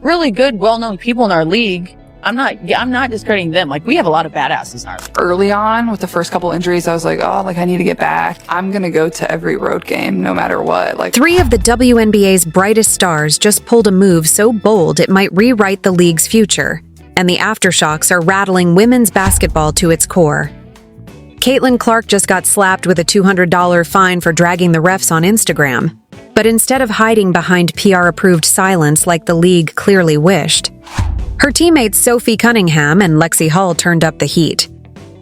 really good, well-known people in our league. I'm not discrediting them. Like, we have a lot of badasses in our league. Early on, with the first couple injuries, I was like, oh, like, I need to get back. I'm going to go to every road game, no matter what. Like, 3 of the WNBA's brightest stars just pulled a move so bold it might rewrite the league's future, and the aftershocks are rattling women's basketball to its core. Caitlin Clark just got slapped with a $200 fine for dragging the refs on Instagram. But instead of hiding behind PR-approved silence like the league clearly wished, her teammates Sophie Cunningham and Lexie Hull turned up the heat,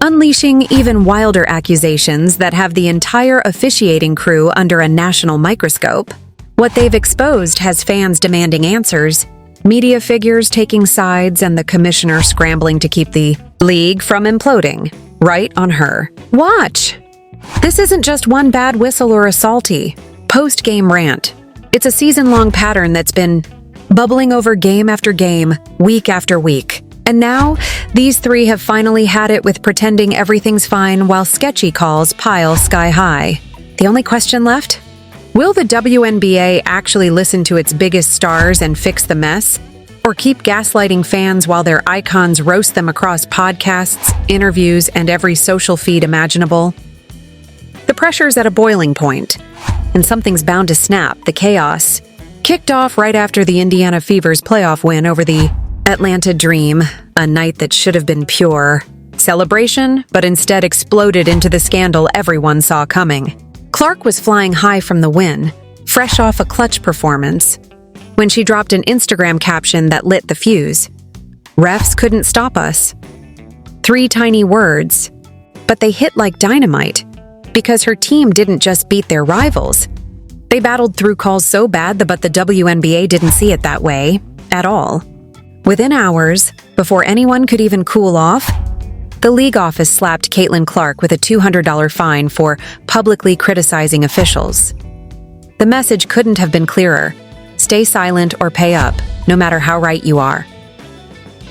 unleashing even wilder accusations that have the entire officiating crew under a national microscope. What they've exposed has fans demanding answers, media figures taking sides, and the commissioner scrambling to keep the league from imploding right on her. Watch! This isn't just one bad whistle or a salty post-game rant. It's a season-long pattern that's been bubbling over game after game, week after week. And now, these 3 have finally had it with pretending everything's fine while sketchy calls pile sky high. The only question left? Will the WNBA actually listen to its biggest stars and fix the mess? Or keep gaslighting fans while their icons roast them across podcasts, interviews, and every social feed imaginable? The pressure's at a boiling point, and something's bound to snap. The chaos kicked off right after the Indiana Fever's playoff win over the Atlanta Dream, a night that should have been pure celebration, but instead exploded into the scandal everyone saw coming. Clark was flying high from the win, fresh off a clutch performance, when she dropped an Instagram caption that lit the fuse. "Refs couldn't stop us." 3 tiny words, but they hit like dynamite, because her team didn't just beat their rivals. They battled through calls so bad but the WNBA didn't see it that way at all. Within hours, before anyone could even cool off, the league office slapped Caitlin Clark with a $200 fine for publicly criticizing officials. The message couldn't have been clearer. Stay silent or pay up, no matter how right you are.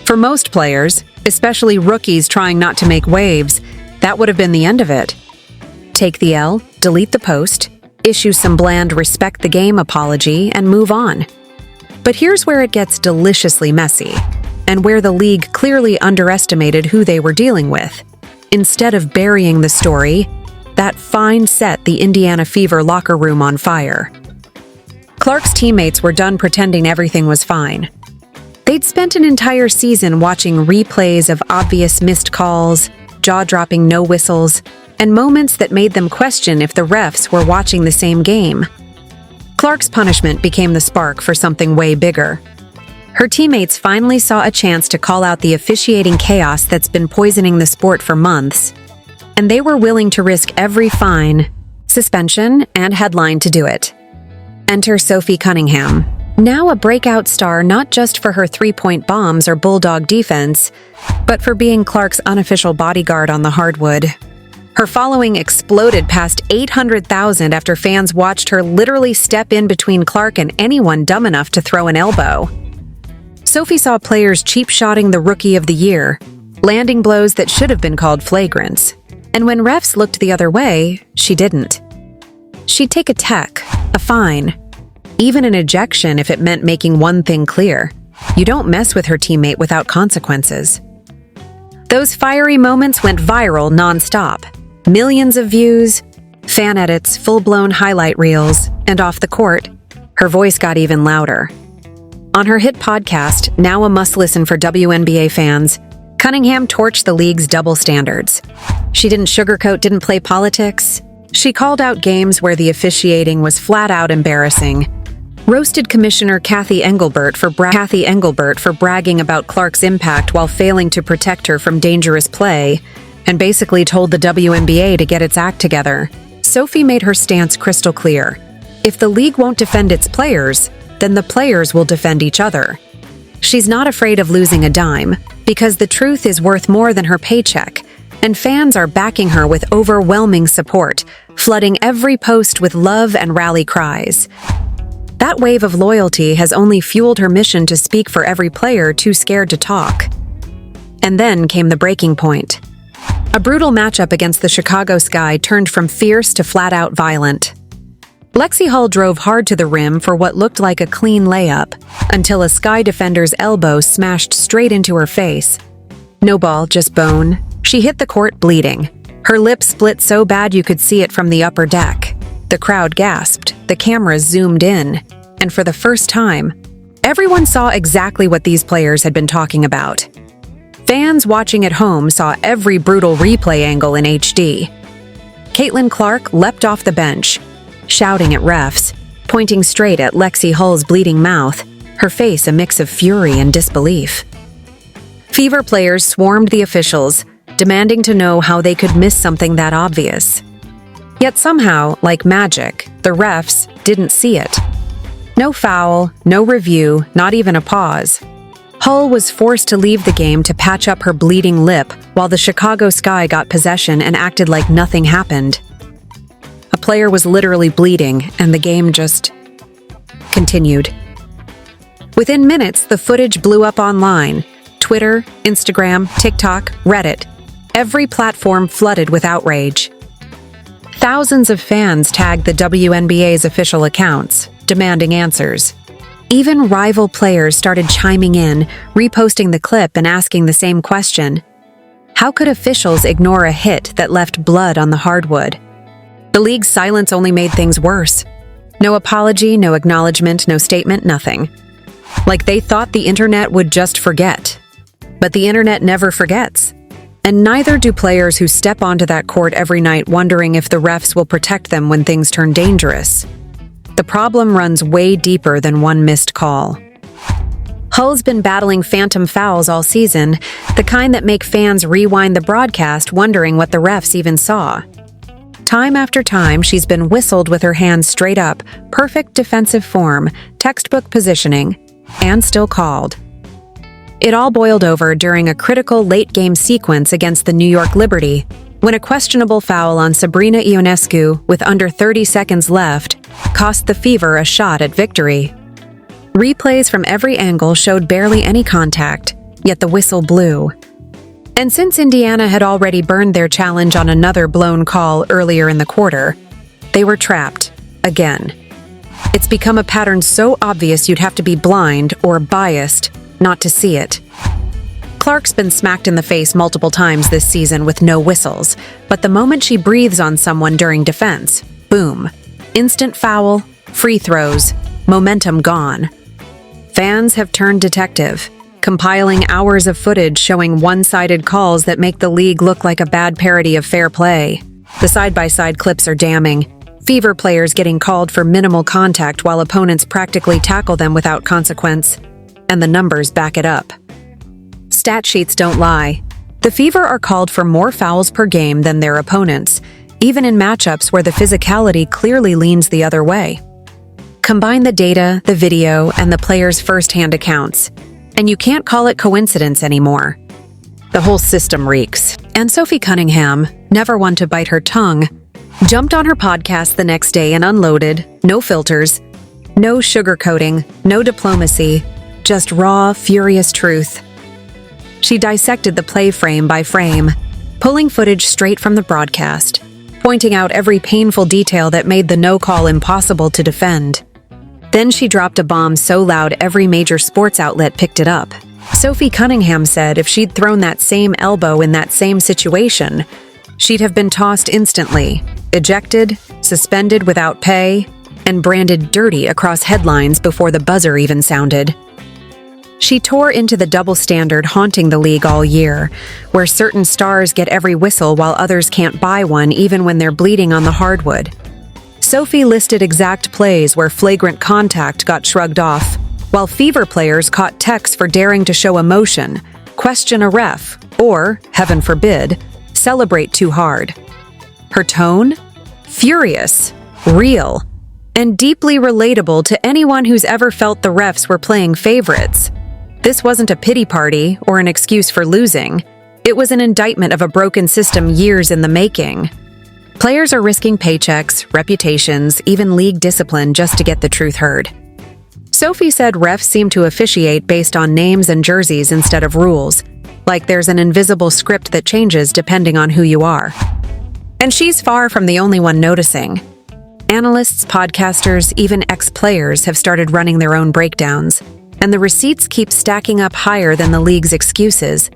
For most players, especially rookies trying not to make waves, that would have been the end of it. Take the L, delete the post, issue some bland respect the game apology, and move on. But here's where it gets deliciously messy, and where the league clearly underestimated who they were dealing with. Instead of burying the story, that fine set the Indiana Fever locker room on fire. Clark's teammates were done pretending everything was fine. They'd spent an entire season watching replays of obvious missed calls, jaw-dropping no whistles, and moments that made them question if the refs were watching the same game. Clark's punishment became the spark for something way bigger. Her teammates finally saw a chance to call out the officiating chaos that's been poisoning the sport for months, and they were willing to risk every fine, suspension, and headline to do it. Enter Sophie Cunningham, now a breakout star not just for her 3-point bombs or bulldog defense, but for being Clark's unofficial bodyguard on the hardwood. Her following exploded past 800,000 after fans watched her literally step in between Clark and anyone dumb enough to throw an elbow. Sophie saw players cheap-shotting the Rookie of the Year, landing blows that should have been called flagrants. And when refs looked the other way, she didn't. She'd take a tech, a fine, even an ejection if it meant making one thing clear: you don't mess with her teammate without consequences. Those fiery moments went viral nonstop. Millions of views, fan edits, full-blown highlight reels, and off the court, her voice got even louder. On her hit podcast, now a must-listen for WNBA fans, Cunningham torched the league's double standards. She didn't sugarcoat, didn't play politics. She called out games where the officiating was flat-out embarrassing, roasted Commissioner Kathy Engelbert for bragging about Clark's impact while failing to protect her from dangerous play, and basically told the WNBA to get its act together. Sophie made her stance crystal clear. If the league won't defend its players, then the players will defend each other. She's not afraid of losing a dime, because the truth is worth more than her paycheck, and fans are backing her with overwhelming support, flooding every post with love and rally cries. That wave of loyalty has only fueled her mission to speak for every player too scared to talk. And then came the breaking point. A brutal matchup against the Chicago Sky turned from fierce to flat-out violent. Lexie Hull drove hard to the rim for what looked like a clean layup, until a Sky defender's elbow smashed straight into her face. No ball, just bone. She hit the court bleeding. Her lip split so bad you could see it from the upper deck. The crowd gasped, the cameras zoomed in, and for the first time, everyone saw exactly what these players had been talking about. Fans watching at home saw every brutal replay angle in HD. Caitlin Clark leapt off the bench, shouting at refs, pointing straight at Lexie Hull's bleeding mouth, her face a mix of fury and disbelief. Fever players swarmed the officials, demanding to know how they could miss something that obvious. Yet somehow, like magic, the refs didn't see it. No foul, no review, not even a pause. Hull was forced to leave the game to patch up her bleeding lip while the Chicago Sky got possession and acted like nothing happened. A player was literally bleeding, and the game just continued. Within minutes, the footage blew up online. Twitter, Instagram, TikTok, Reddit. Every platform flooded with outrage. Thousands of fans tagged the WNBA's official accounts, demanding answers. Even rival players started chiming in, reposting the clip and asking the same question. How could officials ignore a hit that left blood on the hardwood? The league's silence only made things worse. No apology, no acknowledgement, no statement, nothing. Like they thought the internet would just forget. But the internet never forgets. And neither do players who step onto that court every night wondering if the refs will protect them when things turn dangerous. The problem runs way deeper than one missed call. Hull's been battling phantom fouls all season, the kind that make fans rewind the broadcast wondering what the refs even saw. Time after time, she's been whistled with her hands straight up, perfect defensive form, textbook positioning, and still called. It all boiled over during a critical late-game sequence against the New York Liberty, when a questionable foul on Sabrina Ionescu with under 30 seconds left cost the Fever a shot at victory. Replays from every angle showed barely any contact, yet the whistle blew. And since Indiana had already burned their challenge on another blown call earlier in the quarter, they were trapped, again. It's become a pattern so obvious you'd have to be blind or biased not to see it. Clark's been smacked in the face multiple times this season with no whistles, but the moment she breathes on someone during defense, boom. Instant foul, free throws, momentum gone. Fans have turned detective, compiling hours of footage showing one-sided calls that make the league look like a bad parody of fair play. The side-by-side clips are damning. Fever players getting called for minimal contact while opponents practically tackle them without consequence. And the numbers back it up. Stat sheets don't lie. The Fever are called for more fouls per game than their opponents, even in matchups where the physicality clearly leans the other way. Combine the data, the video, and the players' first-hand accounts, and you can't call it coincidence anymore. The whole system reeks. And Sophie Cunningham, never one to bite her tongue, jumped on her podcast the next day and unloaded, no filters, no sugarcoating, no diplomacy, just raw, furious truth. She dissected the play frame by frame, pulling footage straight from the broadcast, pointing out every painful detail that made the no call impossible to defend. Then she dropped a bomb so loud every major sports outlet picked it up. Sophie Cunningham said if she'd thrown that same elbow in that same situation, she'd have been tossed instantly, ejected, suspended without pay, and branded dirty across headlines before the buzzer even sounded. She tore into the double standard haunting the league all year, where certain stars get every whistle while others can't buy one even when they're bleeding on the hardwood. Sophie listed exact plays where flagrant contact got shrugged off, while Fever players caught techs for daring to show emotion, question a ref, or, heaven forbid, celebrate too hard. Her tone? Furious, real, and deeply relatable to anyone who's ever felt the refs were playing favorites. This wasn't a pity party or an excuse for losing. It was an indictment of a broken system years in the making. Players are risking paychecks, reputations, even league discipline just to get the truth heard. Sophie said refs seem to officiate based on names and jerseys instead of rules, like there's an invisible script that changes depending on who you are. And she's far from the only one noticing. Analysts, podcasters, even ex-players have started running their own breakdowns, and the receipts keep stacking up higher than the league's excuses.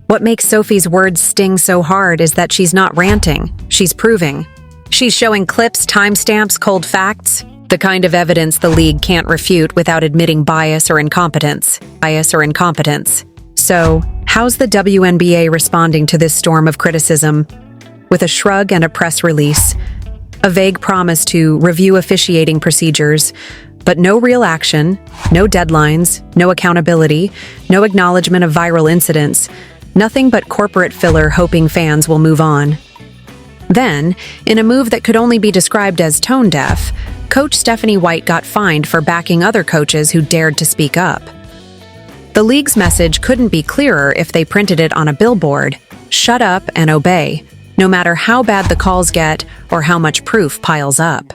What makes Sophie's words sting so hard is that she's not ranting, she's proving. She's showing clips, timestamps, cold facts, the kind of evidence the league can't refute without admitting bias or incompetence. So, how's the WNBA responding to this storm of criticism? With a shrug and a press release, a vague promise to review officiating procedures, but no real action, no deadlines, no accountability, no acknowledgement of viral incidents, nothing but corporate filler hoping fans will move on. Then, in a move that could only be described as tone-deaf, Coach Stephanie White got fined for backing other coaches who dared to speak up. The league's message couldn't be clearer if they printed it on a billboard: shut up and obey, no matter how bad the calls get or how much proof piles up.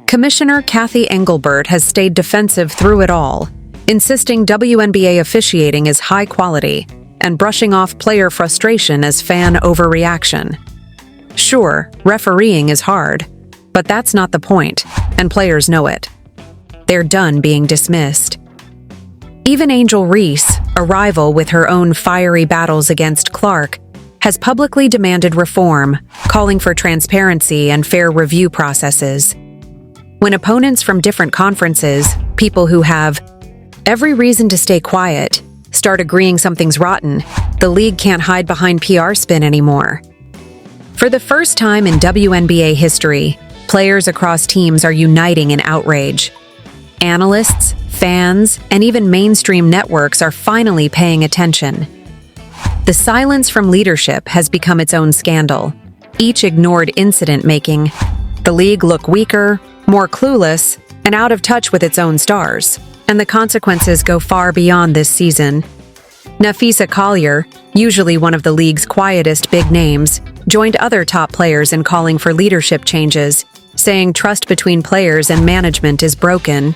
Commissioner Kathy Engelbert has stayed defensive through it all, insisting WNBA officiating is high quality and brushing off player frustration as fan overreaction. Sure, refereeing is hard, but that's not the point, and players know it. They're done being dismissed. Even Angel Reese, a rival with her own fiery battles against Clark, has publicly demanded reform, calling for transparency and fair review processes. When opponents from different conferences, people who have every reason to stay quiet, start agreeing something's rotten, the league can't hide behind PR spin anymore. For the first time in WNBA history, players across teams are uniting in outrage. Analysts, fans, and even mainstream networks are finally paying attention. The silence from leadership has become its own scandal, each ignored incident making the league look weaker, more clueless, and out of touch with its own stars, and the consequences go far beyond this season. Nafisa Collier, usually one of the league's quietest big names, joined other top players in calling for leadership changes, saying trust between players and management is broken.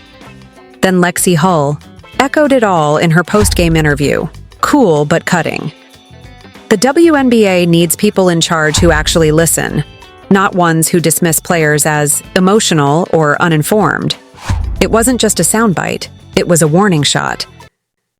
Then Lexie Hull echoed it all in her post-game interview, cool but cutting. The WNBA needs people in charge who actually listen, not ones who dismiss players as emotional or uninformed. It wasn't just a soundbite, it was a warning shot.